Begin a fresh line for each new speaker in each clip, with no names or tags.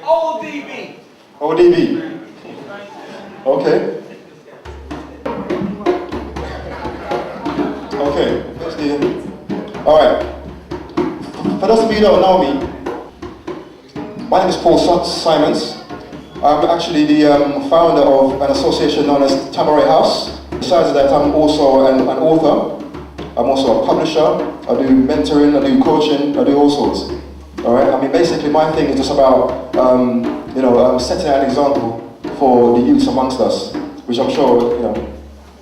ODB.
ODB. Okay. Okay. Alright. For those of you who don't know me, my name is Paul Simons. I'm actually the founder of an association known as Tamaray House. Besides that, I'm also an author. I'm also a publisher. I do mentoring, I do coaching, I do all sorts. Alright, I mean basically my thing is just about setting an example for the youths amongst us, which I'm sure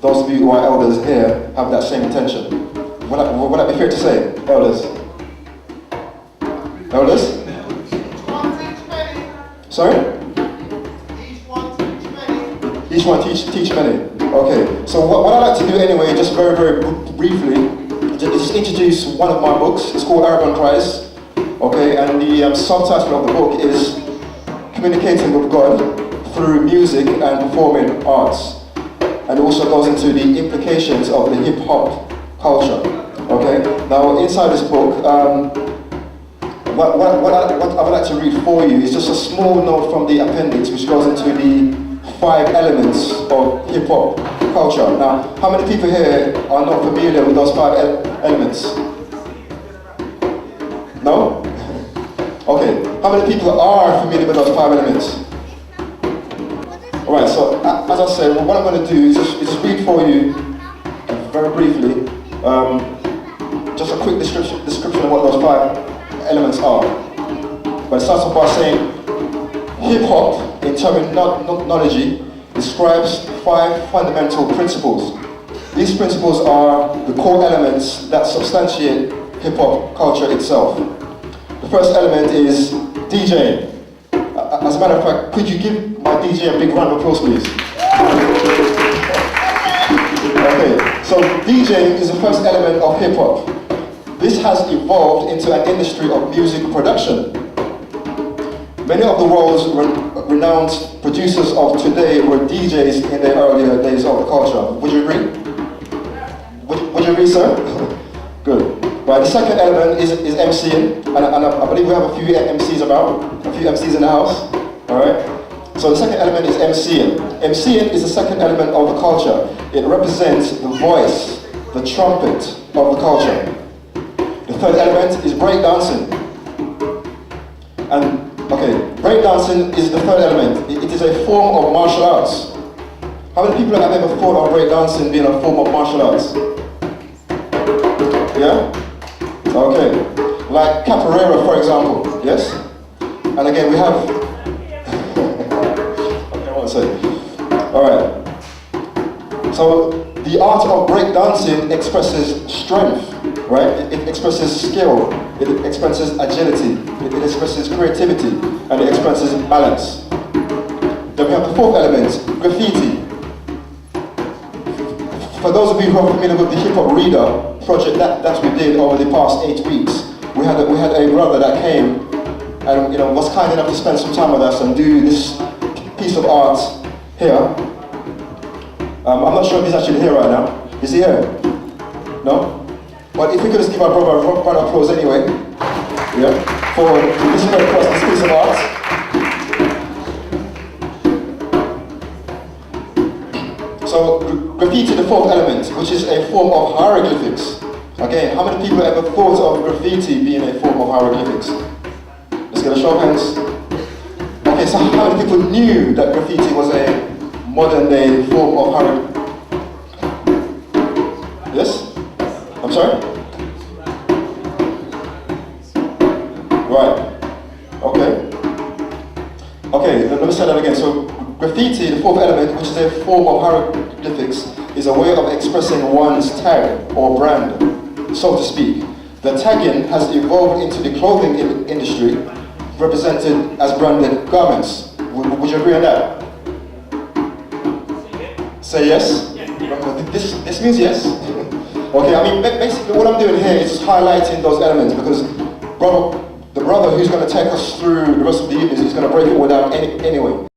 those of you who are elders here have that same intention. Would that be fair to say, elders? Elders? Sorry? Each one teach many. Okay, so what I like to do anyway, just very, very briefly, is just introduce one of my books. It's called Arrogant Cries. Okay, and the subtitle of the book is Communicating with God Through Music and Performing Arts. And it also goes into the implications of the hip-hop culture. Okay, now inside this book, what I would like to read for you is just a small note from the appendix which goes into the 5 elements of hip-hop culture. Now, how many people here are not familiar with those 5 elements? No? Okay, how many people are familiar with those 5 elements? Alright, so as I said, what I'm going to do is just read for you, very briefly, just a quick description of what those 5 elements are. But it starts off by saying, hip-hop, in terminology, describes 5 fundamental principles. These principles are the core elements that substantiate hip-hop culture itself. The first element is DJing. As a matter of fact, could you give my DJ a big round of applause, please? Okay, so DJing is the first element of hip-hop. This has evolved into an industry of music production. Many of the world's renowned producers of today were DJs in their earlier days of the culture. Would you agree? Would you agree, sir? Good. Right, the second element is MCing, and I believe we have a few MCs in the house. Alright? So the second element is MCing. MCing is the second element of the culture. It represents the voice, the trumpet of the culture. The third element is breakdancing. And okay, breakdancing is the third element. It is a form of martial arts. How many people have ever thought of breakdancing being a form of martial arts? Yeah? Okay. Like capoeira, for example. Yes? And again, we have... okay, one second. Alright. So, the art of breakdancing expresses strength, right? It expresses skill, it expresses agility, it expresses creativity, and it expresses balance. Then we have the fourth element, graffiti. For those of you who are familiar with the Hip Hop Reader project that we did over the past 8 weeks, we had a brother that came and was kind enough to spend some time with us and do this piece of art here. I'm not sure if he's actually here right now. Is he here? No? But if we could just give our brother a round of applause anyway, yeah, for listening across this piece of art. So, graffiti, the fourth element, which is a form of hieroglyphics. Again, how many people ever thought of graffiti being a form of hieroglyphics? Let's get a show of hands. Okay, so how many people knew that graffiti was a modern day form of hieroglyphics? Yes? I'm sorry? Right. Okay. Okay, let me say that again. So, graffiti, the fourth element, which is a form of hieroglyphics, is a way of expressing one's tag or brand, so to speak. The tagging has evolved into the clothing industry, represented as branded garments. Would you agree on that? Say yes? This means yes? Okay, I mean, basically what I'm doing here is highlighting those elements because the brother who's going to take us through the rest of the evening is going to break it all down anyway.